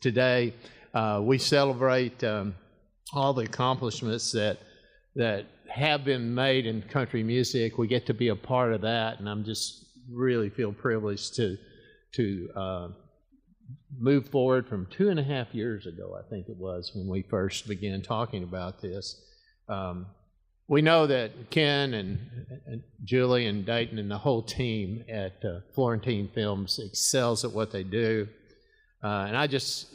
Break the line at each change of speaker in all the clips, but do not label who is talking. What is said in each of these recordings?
today. We celebrate all the accomplishments that have been made in country music. We get to be a part of that, and I'm just really feel privileged to move forward from 2.5 years ago, I think it was, when we first began talking about this. We know that Ken and Julie and Dayton and the whole team at Florentine Films excels at what they do. And I just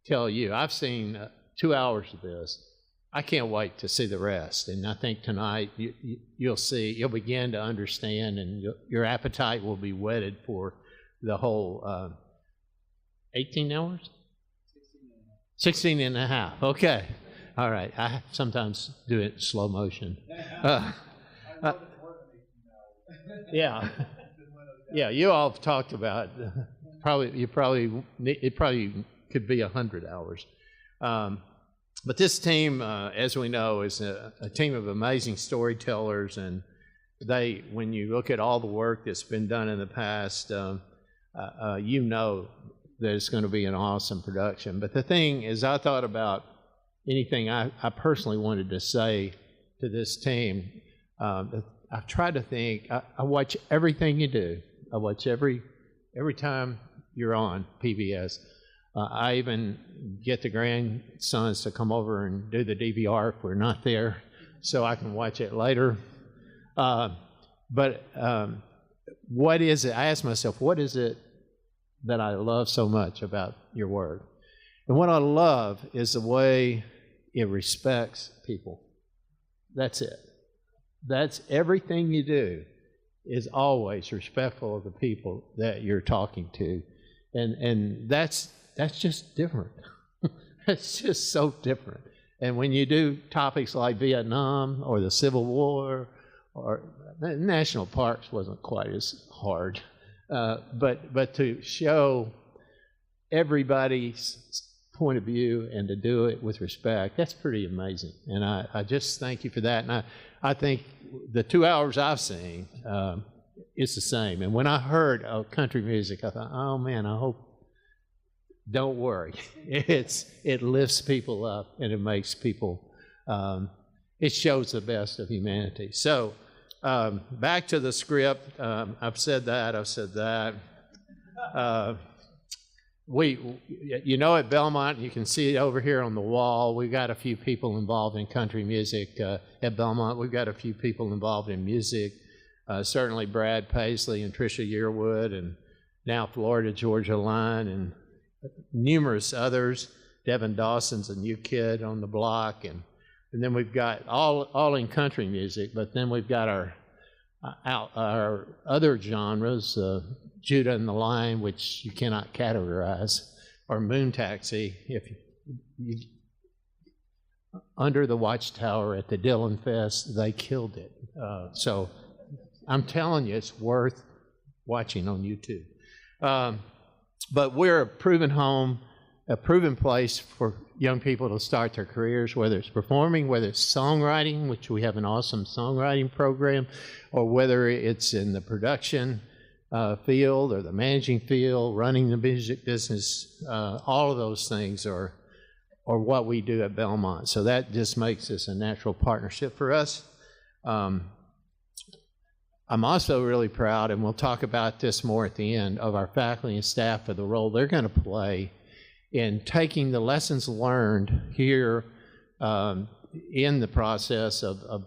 tell you, I've seen 2 hours of this. I can't wait to see the rest. And I think tonight you'll begin to understand, and your appetite will be whetted for the whole 18 hours? 16 and a half. Okay. All right. I sometimes do it in slow motion. Yeah. Yeah, you all have talked about it probably could be 100 hours. But this team, as we know, is a team of amazing storytellers, and when you look at all the work that's been done in the past, you know that it's going to be an awesome production. But the thing is, I thought about anything I personally wanted to say to this team. I've tried to think. I watch everything you do. I watch every time you're on PBS. I even get the grandsons to come over and do the DVR if we're not there, so I can watch it later. But what is it? I ask myself, what is it that I love so much about your work? And what I love is the way it respects people. That's it. That's everything you do is always respectful of the people that you're talking to. And that's just different. It's just so different. And when you do topics like Vietnam or the Civil War, or national parks wasn't quite as hard, but to show everybody's point of view and to do it with respect, that's pretty amazing. And I just thank you for that. And I think the 2 hours I've seen, it's the same. And when I heard country music, I thought, oh man, I hope, don't worry. It lifts people up, and it makes people, it shows the best of humanity. So back to the script. I've said that. At Belmont, you can see it over here on the wall. We've got a few people involved in country music. At Belmont, we've got a few people involved in music. Certainly Brad Paisley and Tricia Yearwood, and now Florida Georgia Line, and numerous others. Devin Dawson's a new kid on the block, and then we've got all in country music. But then we've got our other genres, Judah and the Lion, which you cannot categorize, or Moon Taxi. If you Under the Watchtower at the Dillon Fest, they killed it. So I'm telling you, it's worth watching on YouTube. But we're a proven home, a proven place for young people to start their careers, whether it's performing, whether it's songwriting, which we have an awesome songwriting program, or whether it's in the production field or the managing field, running the music business. All of those things are what we do at Belmont. So that just makes this a natural partnership for us. I'm also really proud, and we'll talk about this more at the end, of our faculty and staff for the role they're going to play in taking the lessons learned here in the process of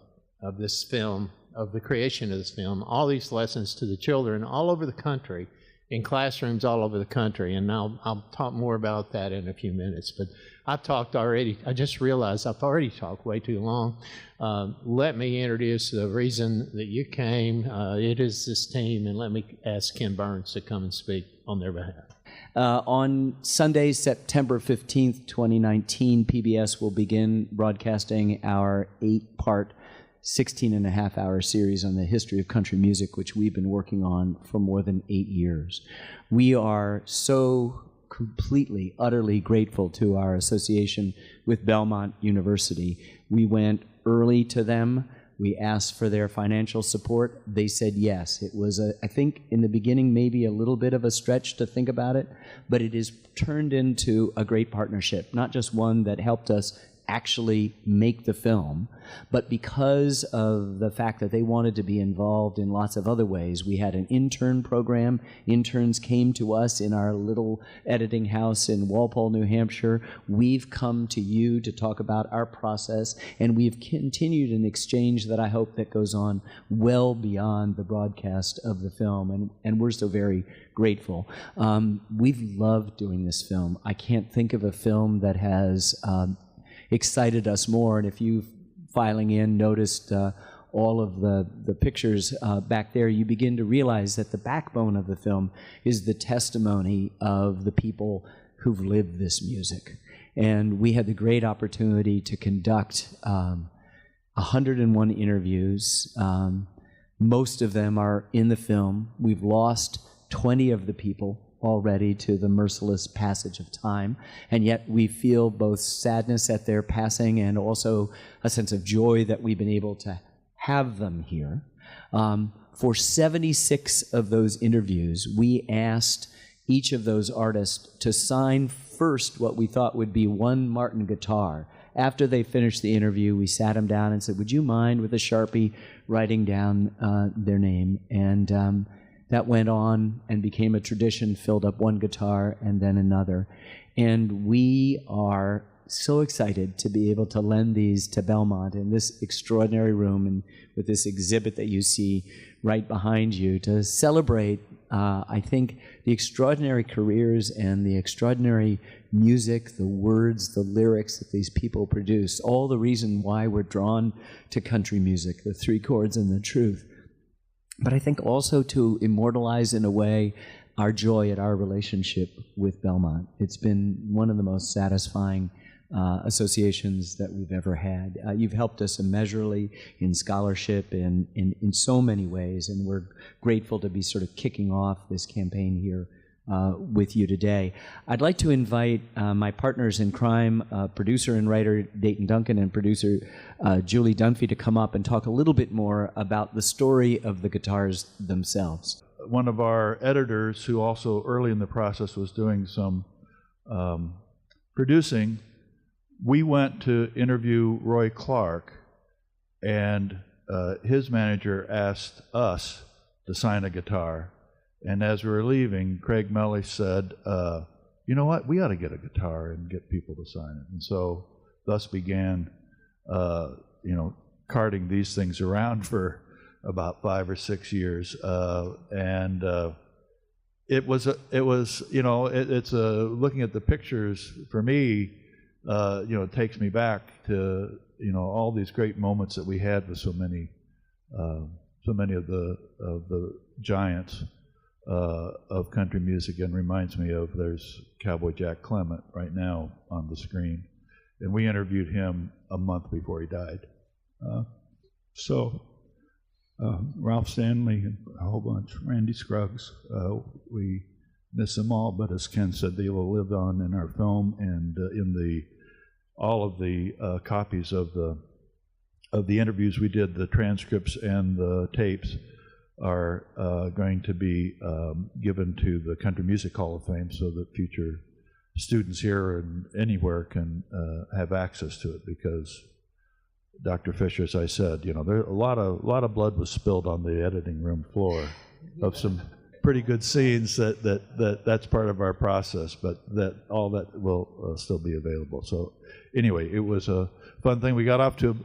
this film, of the creation of this film, all these lessons to the children all over the country, in classrooms all over the country. And I'll talk more about that in a few minutes. But I've talked already. I just realized I've already talked way too long. Let me introduce the reason that you came. It is this team, and let me ask Ken Burns to come and speak on their behalf.
On Sunday, September 15th, 2019, PBS will begin broadcasting our 8-part, 16-and-a-half-hour series on the history of country music, which we've been working on for more than 8 years. We are so completely, utterly grateful to our association with Belmont University. We went early to them. We asked for their financial support. They said yes. It was, I think, in the beginning, maybe a little bit of a stretch to think about it, but it has turned into a great partnership, not just one that helped us actually make the film, but because of the fact that they wanted to be involved in lots of other ways. We had an intern program. Interns came to us in our little editing house in Walpole, New Hampshire. We've come to you to talk about our process, and we've continued an exchange that I hope that goes on well beyond the broadcast of the film, and we're so very grateful. We've loved doing this film. I can't think of a film that has excited us more. And if you, filing in, noticed all of the pictures back there, you begin to realize that the backbone of the film is the testimony of the people who've lived this music. And we had the great opportunity to conduct 101 interviews. Most of them are in the film. We've lost 20 of the people already to the merciless passage of time, and yet we feel both sadness at their passing and also a sense of joy that we've been able to have them here. For 76 of those interviews, we asked each of those artists to sign first what we thought would be one Martin guitar. After they finished the interview, we sat them down and said, would you mind, with a Sharpie, writing down their name? And that went on and became a tradition, filled up one guitar and then another. And we are so excited to be able to lend these to Belmont in this extraordinary room and with this exhibit that you see right behind you to celebrate, I think, the extraordinary careers and the extraordinary music, the words, the lyrics that these people produce, all the reason why we're drawn to country music, the three chords and the truth. But I think also to immortalize, in a way, our joy at our relationship with Belmont. It's been one of the most satisfying associations that we've ever had. You've helped us immeasurably in scholarship and in so many ways, and we're grateful to be sort of kicking off this campaign here with you today. I'd like to invite my partners in crime, producer and writer Dayton Duncan and producer Julie Dunphy, to come up and talk a little bit more about the story of the guitars themselves.
One of our editors, who also early in the process was doing some producing, we went to interview Roy Clark, and his manager asked us to sign a guitar. And as we were leaving, Craig Mellish said, you know what, we ought to get a guitar and get people to sign it. And so thus began, carting these things around for about 5 or 6 years. Looking at the pictures, for me, it takes me back to, all these great moments that we had with so many of the giants of country music, and reminds me of, there's Cowboy Jack Clement right now on the screen, and we interviewed him a month before he died. Ralph Stanley and a whole bunch, Randy Scruggs, we miss them all, but as Ken said, they will live on in our film and in all of the copies of the interviews we did. The transcripts and the tapes are going to be given to the Country Music Hall of Fame, so that future students here and anywhere can have access to it. Because Dr. Fisher, as I said, there a lot of blood was spilled on the editing room floor of some pretty good scenes that's part of our process, but all that will still be available. So anyway, it was a fun thing. We got off to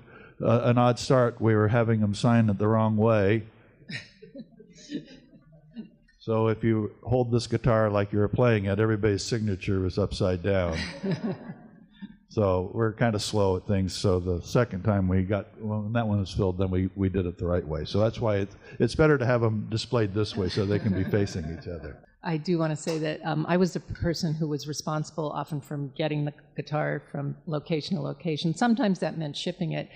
an odd start. We were having them sign it the wrong way. So if you hold this guitar like you were playing it, everybody's signature was upside down. So we're kind of slow at things. So the second time when that one was filled, then we did it the right way. So that's why it's better to have them displayed this way so they can be facing each other.
I do want to say that I was the person who was responsible often from getting the guitar from location to location. Sometimes that meant shipping it,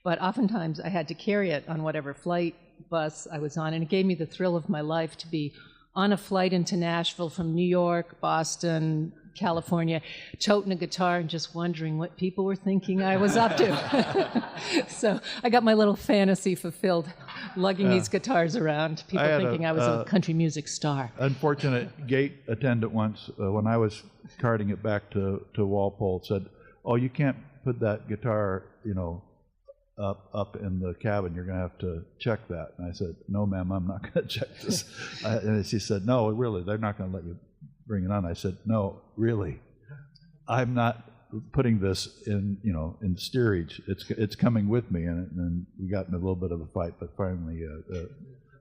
but oftentimes I had to carry it on whatever flight bus I was on, and it gave me the thrill of my life to be on a flight into Nashville from New York, Boston, California, toting a guitar and just wondering what people were thinking I was up to. So I got my little fantasy fulfilled, lugging these guitars around, people thinking I was a country music star.
Unfortunate gate attendant once, when I was carting it back to Walpole, said, "Oh, you can't put that guitar, up in the cabin. You're going to have to check that." And I said, "No, ma'am, I'm not going to check this." And she said, "No, really, they're not going to let you bring it on." I said, "No, really, I'm not putting this in, in steerage. It's coming with me." And we got in a little bit of a fight, but finally, the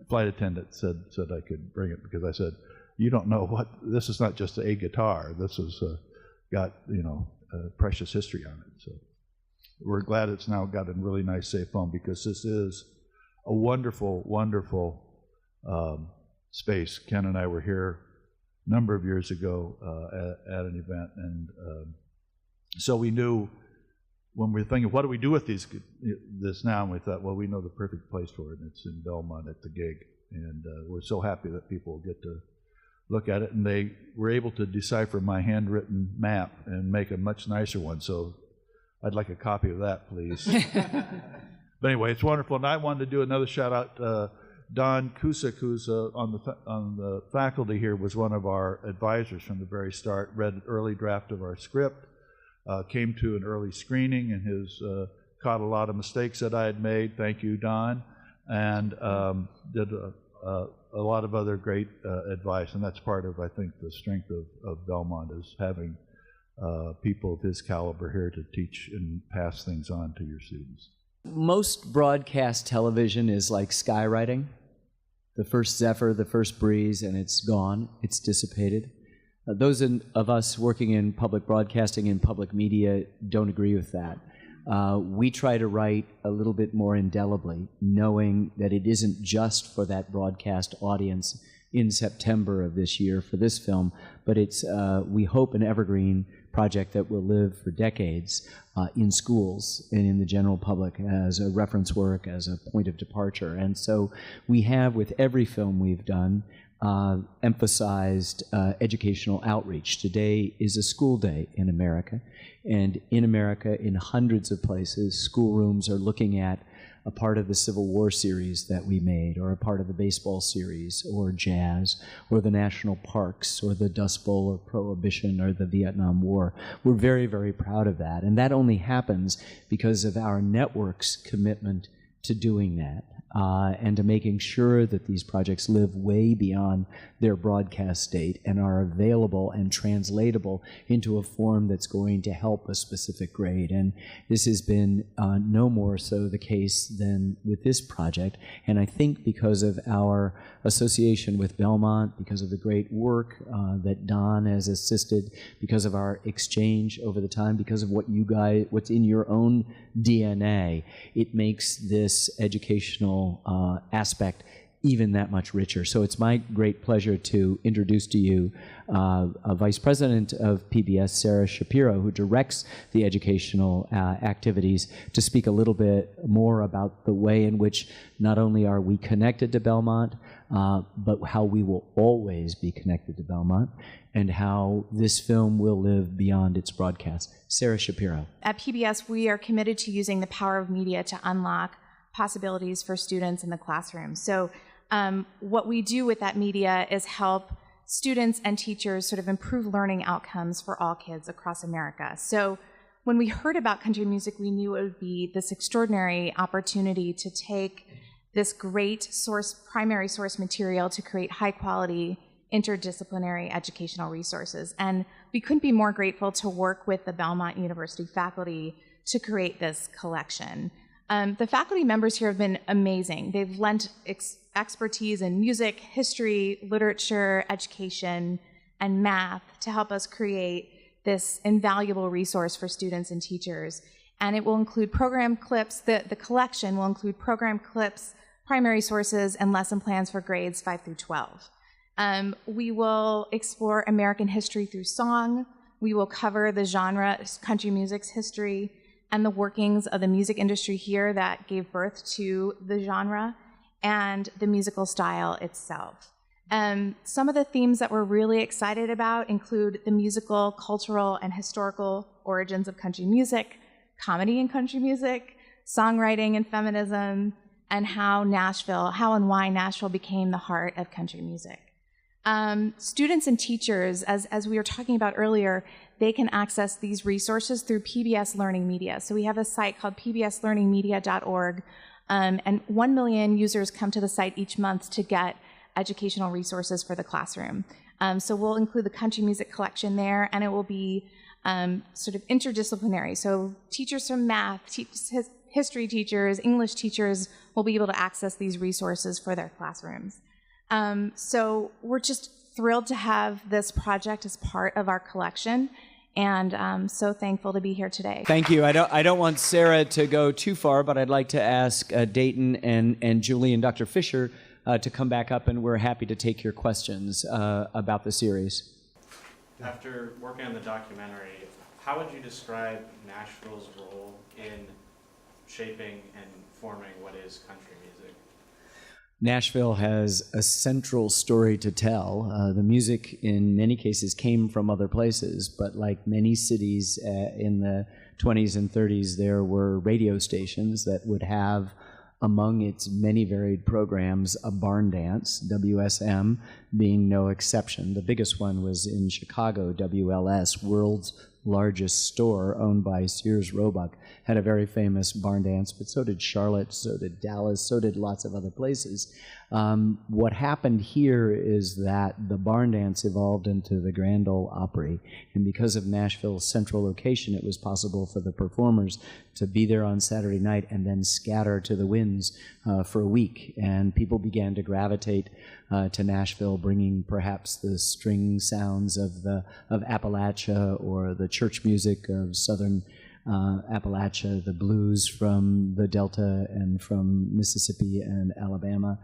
flight attendant said I could bring it, because I said, "You don't know what this is. Not just a guitar. This has got precious history on it." So we're glad it's now got a really nice safe home, because this is a wonderful, wonderful space. Ken and I were here a number of years ago at an event, and so we knew, when we were thinking, what do we do with this now? And we thought, well, we know the perfect place for it, and it's in Belmont at the gig. And we're so happy that people get to look at it, and they were able to decipher my handwritten map and make a much nicer one. So I'd like a copy of that, please. But anyway, it's wonderful. And I wanted to do another shout out. Don Cusick, who's on the faculty here, was one of our advisors from the very start. Read an early draft of our script, came to an early screening, and has caught a lot of mistakes that I had made. Thank you, Don. And did a lot of other great advice. And that's part of, I think, the strength of Belmont, is having people of his caliber here to teach and pass things on to your students.
Most broadcast television is like skywriting. The first zephyr, the first breeze, and it's gone. It's dissipated. Those of us working in public broadcasting and public media don't agree with that. We try to write a little bit more indelibly, knowing that it isn't just for that broadcast audience in September of this year for this film, but it's, we hope, an evergreen project that will live for decades in schools and in the general public as a reference work, as a point of departure. And so we have, with every film we've done, emphasized educational outreach. Today is a school day in America, and in America, in hundreds of places, schoolrooms are looking at a part of the Civil War series that we made, or a part of the baseball series, or jazz, or the national parks, or the Dust Bowl, or Prohibition, or the Vietnam War. We're very, very proud of that, and that only happens because of our network's commitment to doing that, and to making sure that these projects live way beyond their broadcast date and are available and translatable into a form that's going to help a specific grade. And this has been no more so the case than with this project. And I think because of our association with Belmont, because of the great work that Don has assisted, because of our exchange over the time, because of what you guys, what's in your own DNA, it makes this educational aspect even that much richer. So it's my great pleasure to introduce to you a Vice President of PBS, Sarah Shapiro, who directs the educational activities, to speak a little bit more about the way in which not only are we connected to Belmont, but how we will always be connected to Belmont, and how this film will live beyond its broadcast. Sarah Shapiro.
At PBS, we are committed to using the power of media to unlock possibilities for students in the classroom. So what we do with that media is help students and teachers sort of improve learning outcomes for all kids across America. So when we heard about country music, we knew it would be this extraordinary opportunity to take this great primary source material to create high quality interdisciplinary educational resources. And we couldn't be more grateful to work with the Belmont University faculty to create this collection. The faculty members here have been amazing. They've lent expertise in music, history, literature, education, and math to help us create this invaluable resource for students and teachers. And it will include program clips. The collection will include program clips, primary sources, and lesson plans for grades 5 through 12. We will explore American history through song. We will cover the genre, country music's history, and the workings of the music industry here that gave birth to the genre, and the musical style itself. Some of the themes that we're really excited about include the musical, cultural, and historical origins of country music, comedy in country music, songwriting and feminism, and how and why Nashville became the heart of country music. Students and teachers, as we were talking about earlier, they can access these resources through PBS Learning Media. So we have a site called pbslearningmedia.org, and 1 million users come to the site each month to get educational resources for the classroom. So we'll include the country music collection there, and it will be sort of interdisciplinary. So teachers from math, history teachers, English teachers will be able to access these resources for their classrooms. So we're just thrilled to have this project as part of our collection, and I'm so thankful to be here today.
Thank you. I don't want Sarah to go too far, but I'd like to ask Dayton and Julie and Dr. Fisher to come back up, and we're happy to take your questions about the series.
After working on the documentary, how would you describe Nashville's role in shaping and forming what is country music?
Nashville has a central story to tell. The music, in many cases, came from other places, but like many cities in the 20s and 30s, there were radio stations that would have, among its many varied programs, a barn dance, WSM being no exception. The biggest one was in Chicago, WLS, world's largest store, owned by Sears Roebuck, had a very famous barn dance, but so did Charlotte, so did Dallas, so did lots of other places. What happened here is that the barn dance evolved into the Grand Ole Opry, and because of Nashville's central location, it was possible for the performers to be there on Saturday night and then scatter to the winds for a week, and people began to gravitate to Nashville, bringing perhaps the string sounds of Appalachia or the church music of southern Appalachia, the blues from the Delta and from Mississippi and Alabama,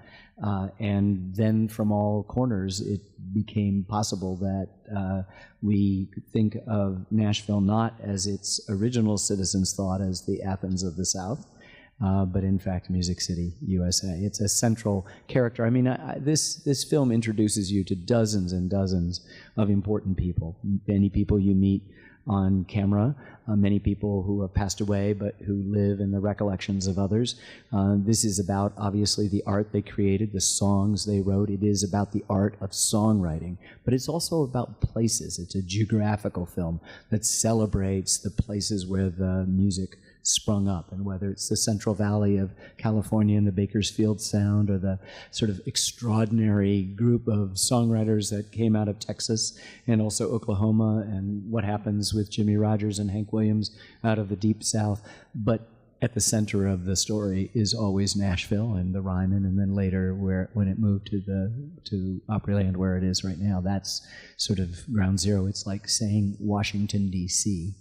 and then from all corners it became possible that we think of Nashville not as its original citizens thought as the Athens of the South, but in fact Music City, USA. It's a central character. I mean, this film introduces you to dozens and dozens of important people, many people you meet on camera, many people who have passed away but who live in the recollections of others. This is about, obviously, the art they created, the songs they wrote. It is about the art of songwriting, but it's also about places. It's a geographical film that celebrates the places where the music sprung up, and whether it's the Central Valley of California and the Bakersfield Sound, or the sort of extraordinary group of songwriters that came out of Texas and also Oklahoma, and what happens with Jimmy Rogers and Hank Williams out of the Deep South. But at the center of the story is always Nashville and the Ryman, and then later, when it moved to Opryland, where it is right now, that's sort of ground zero. It's like saying Washington, D.C.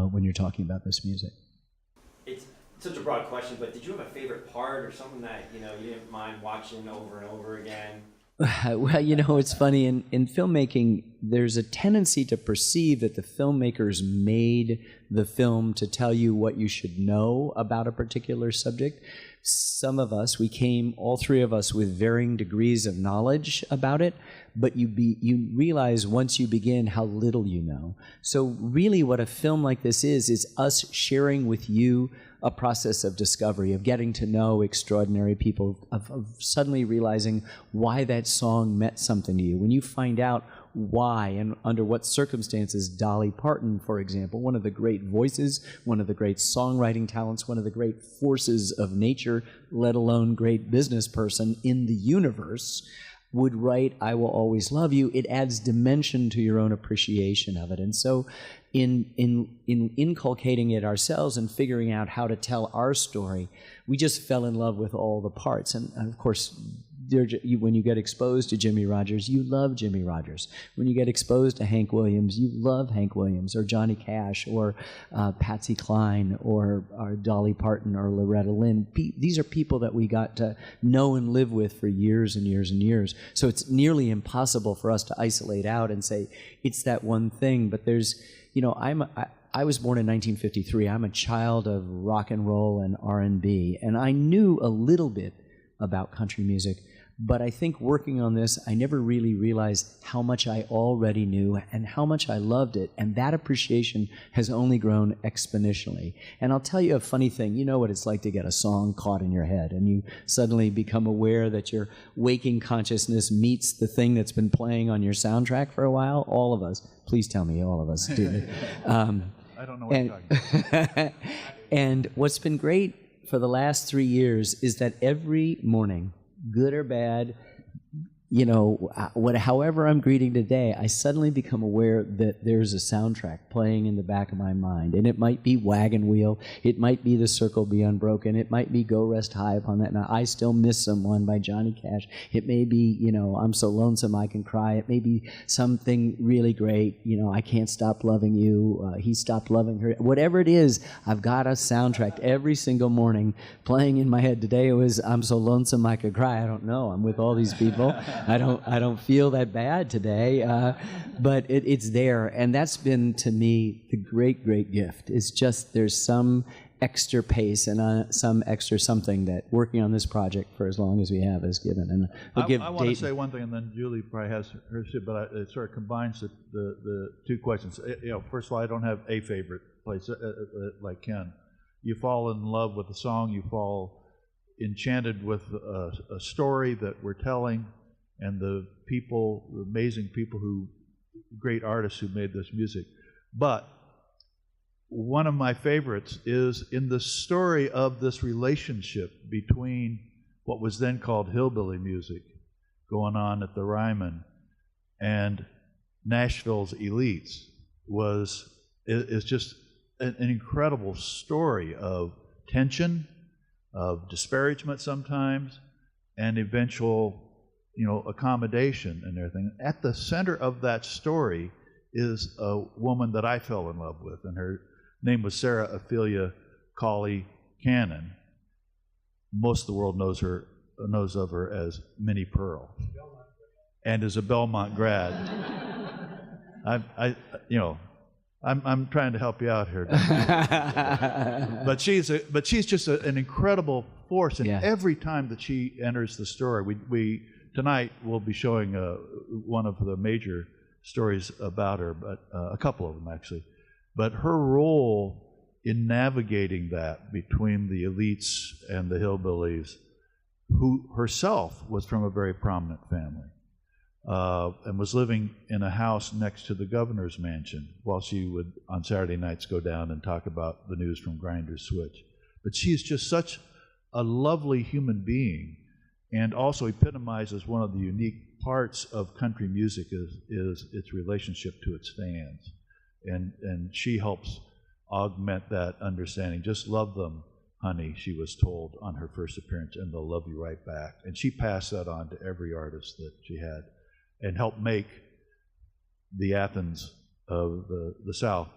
When you're talking about this music.
It's such a broad question, but did you have a favorite part or something that you didn't mind watching over and over again?
Well, it's funny. In filmmaking, there's a tendency to perceive that the filmmakers made the film to tell you what you should know about a particular subject. Some of us, all three of us, with varying degrees of knowledge about it, but you realize once you begin how little you know. So really what a film like this is us sharing with you a process of discovery, of getting to know extraordinary people, of suddenly realizing why that song meant something to you. When you find out why and under what circumstances Dolly Parton, for example, one of the great voices, one of the great songwriting talents, one of the great forces of nature, let alone great business person in the universe, would write "I Will Always Love You," it adds dimension to your own appreciation of it. And so in inculcating it ourselves and figuring out how to tell our story, we just fell in love with all the parts. And of course, when you get exposed to Jimmy Rogers, you love Jimmy Rogers. When you get exposed to Hank Williams, you love Hank Williams, or Johnny Cash, or Patsy Cline, or Dolly Parton, or Loretta Lynn. These are people that we got to know and live with for years and years and years. So it's nearly impossible for us to isolate out and say, it's that one thing. But there's, I was born in 1953. I'm a child of rock and roll and R&B, and I knew a little bit about country music. But I think working on this, I never really realized how much I already knew and how much I loved it. And that appreciation has only grown exponentially. And I'll tell you a funny thing. You know what it's like to get a song caught in your head, and you suddenly become aware that your waking consciousness meets the thing that's been playing on your soundtrack for a while. All of us. Please tell me all of us do.
I don't know what you're talking about.
And what's been great for the last 3 years is that every morning, good or bad, you know, however I'm greeting today, I suddenly become aware that there's a soundtrack playing in the back of my mind. And it might be Wagon Wheel, it might be The Circle Be Unbroken, it might be Go Rest High Upon That Now, I Still Miss Someone by Johnny Cash, it may be, you know, I'm So Lonesome I Can Cry, it may be something really great, you know, I Can't Stop Loving You, He Stopped Loving Her, whatever it is, I've got a soundtrack every single morning playing in my head. Today it was I'm So Lonesome I Could Cry. I don't know, I'm with all these people. I don't feel that bad today, but it's there, and that's been to me the great gift. It's just there's some extra pace and some extra something that working on this project for as long as we have has given. And we'll give
I want to say one thing, and then Julie probably has hers too, but it sort of combines the two questions. You know, first of all, I don't have a favorite place like Ken. You fall in love with a song, you fall enchanted with a story that we're telling, and the people, the amazing people great artists who made this music. But one of my favorites is in the story of this relationship between what was then called hillbilly music going on at the Ryman and Nashville's elites is just an incredible story of tension, of disparagement sometimes, and eventual, you know, accommodation and everything. At the center of that story is a woman that I fell in love with, and her name was Sarah Ophelia Cawley Cannon. Most of the world knows of her as Minnie Pearl, and is a Belmont grad. I'm trying to help you out here, but she's just an incredible force, and every time that she enters the story, we tonight we'll be showing one of the major stories about her, but a couple of them actually. But her role in navigating that between the elites and the hillbillies, who herself was from a very prominent family, and was living in a house next to the governor's mansion while she would on Saturday nights go down and talk about the news from Grindr's Switch. But she's just such a lovely human being, and also epitomizes one of the unique parts of country music is its relationship to its fans. And she helps augment that understanding. Just love them, honey, she was told on her first appearance, and they'll love you right back. And she passed that on to every artist that she had, and helped make the Athens of the South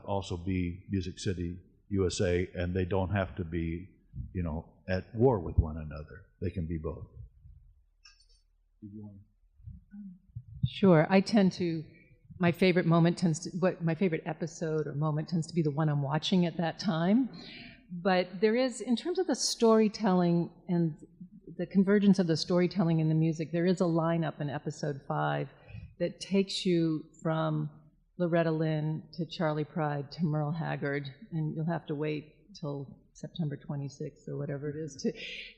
also be Music City, USA, and they don't have to be, you know, at war with one another. They can be both.
Sure. I tend to, my favorite episode or moment tends to be the one I'm watching at that time. But there is, in terms of the storytelling and the convergence of the storytelling and the music, there is a lineup in episode 5 that takes you from Loretta Lynn to Charlie Pride to Merle Haggard, and you'll have to wait till September 26th or whatever it is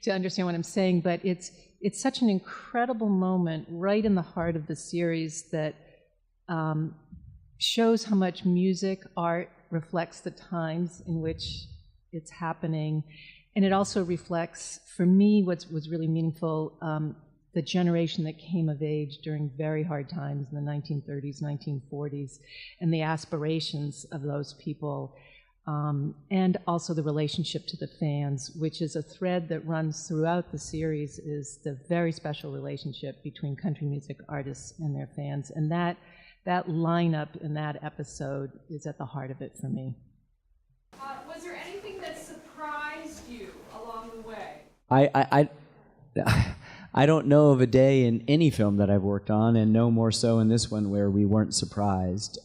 to understand what I'm saying. But it's such an incredible moment right in the heart of the series that shows how much music, art reflects the times in which it's happening. And it also reflects, for me, what was really meaningful, the generation that came of age during very hard times in the 1930s, 1940s, and the aspirations of those people, and also the relationship to the fans, which is a thread that runs throughout the series, is the very special relationship between country music artists and their fans. And that lineup in that episode is at the heart of it for me.
Was there anything that surprised you along the way?
I don't know of a day in any film that I've worked on, and no more so in this one, where we weren't surprised.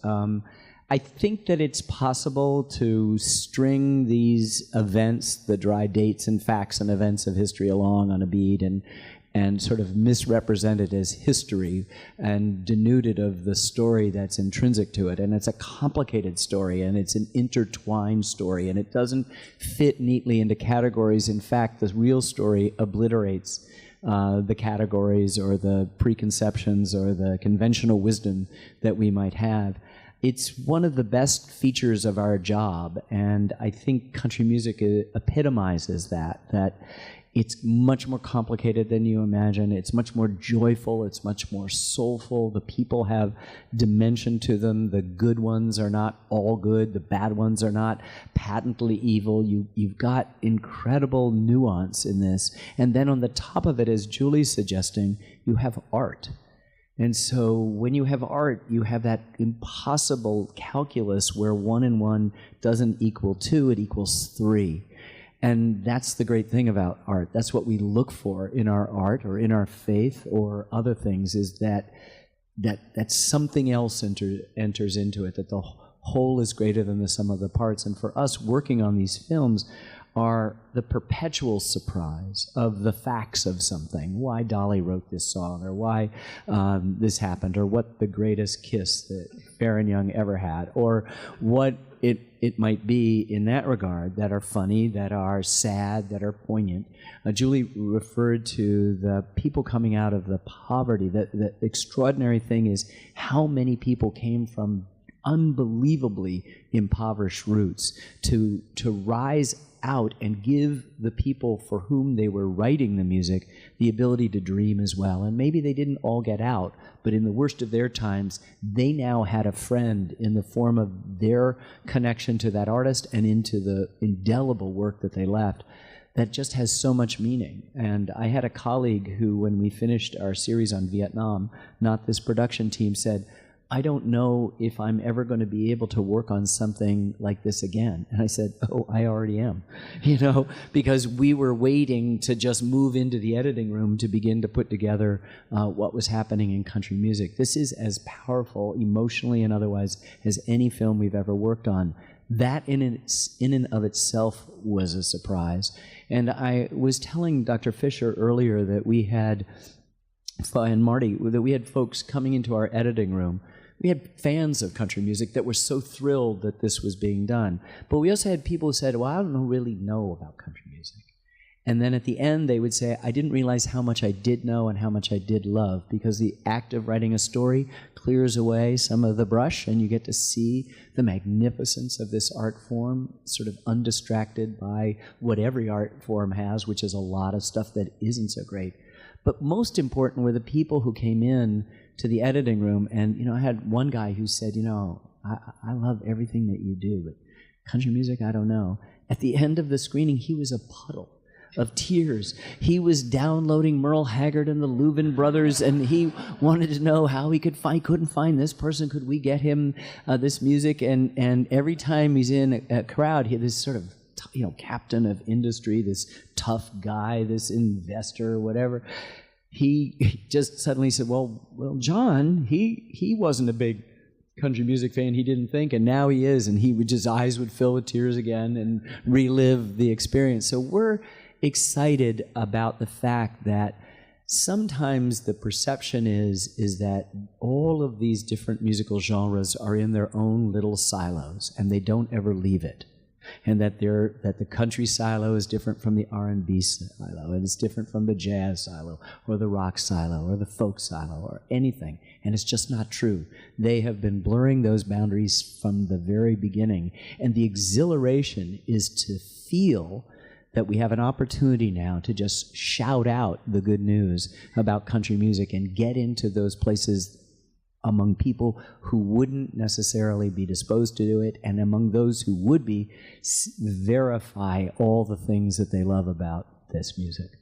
I think that it's possible to string these events, the dry dates and facts and events of history, along on a beat, and sort of misrepresented as history and denuded of the story that's intrinsic to it. And it's a complicated story, and it's an intertwined story, and it doesn't fit neatly into categories. In fact, the real story obliterates the categories or the preconceptions or the conventional wisdom that we might have. It's one of the best features of our job, and I think country music epitomizes that it's much more complicated than you imagine. It's much more joyful. It's much more soulful. The people have dimension to them. The good ones are not all good. The bad ones are not patently evil. You've got incredible nuance in this. And then on the top of it, as Julie's suggesting, you have art. And so when you have art, you have that impossible calculus where 1 and 1 doesn't equal 2, it equals 3. And that's the great thing about art. That's what we look for in our art or in our faith or other things, is that something else enters into it, that the whole is greater than the sum of the parts. And for us working on these films are the perpetual surprise of the facts of something, why Dolly wrote this song, or why this happened, or what the greatest kiss that Fair and Young ever had, or what it might be in that regard, that are funny, that are sad, that are poignant. Julie referred to the people coming out of the poverty. The extraordinary thing is how many people came from unbelievably impoverished roots to rise out and give the people for whom they were writing the music the ability to dream as well. And maybe they didn't all get out, but in the worst of their times, they now had a friend in the form of their connection to that artist and into the indelible work that they left that just has so much meaning. And I had a colleague who, when we finished our series on Vietnam, not this production team, said, I don't know if I'm ever going to be able to work on something like this again. And I said, oh, I already am, because we were waiting to just move into the editing room to begin to put together what was happening in country music. This is as powerful emotionally and otherwise as any film we've ever worked on. That in and of itself was a surprise. And I was telling Dr. Fisher earlier that we had, and Marty, that we had folks coming into our editing room. We had fans of country music that were so thrilled that this was being done. But we also had people who said, well, I don't really know about country music. And then at the end, they would say, I didn't realize how much I did know and how much I did love, because the act of writing a story clears away some of the brush, and you get to see the magnificence of this art form, sort of undistracted by what every art form has, which is a lot of stuff that isn't so great. But most important were the people who came in to the editing room. And, I had one guy who said, I love everything that you do, but country music, I don't know. At the end of the screening, he was a puddle of tears. He was downloading Merle Haggard and the Louvin Brothers, and he wanted to know how he couldn't find this person. Could we get him this music? And every time he's in a crowd, he had this sort of captain of industry, this tough guy, this investor, whatever. He just suddenly said, well, John, he wasn't a big country music fan, he didn't think, and now he is, and his eyes would fill with tears again and relive the experience. So we're excited about the fact that sometimes the perception is that all of these different musical genres are in their own little silos, and they don't ever leave it. And that the country silo is different from the R&B silo, and it's different from the jazz silo, or the rock silo, or the folk silo, or anything. And it's just not true. They have been blurring those boundaries from the very beginning. And the exhilaration is to feel that we have an opportunity now to just shout out the good news about country music and get into those places among people who wouldn't necessarily be disposed to do it, and among those who would be, verify all the things that they love about this music.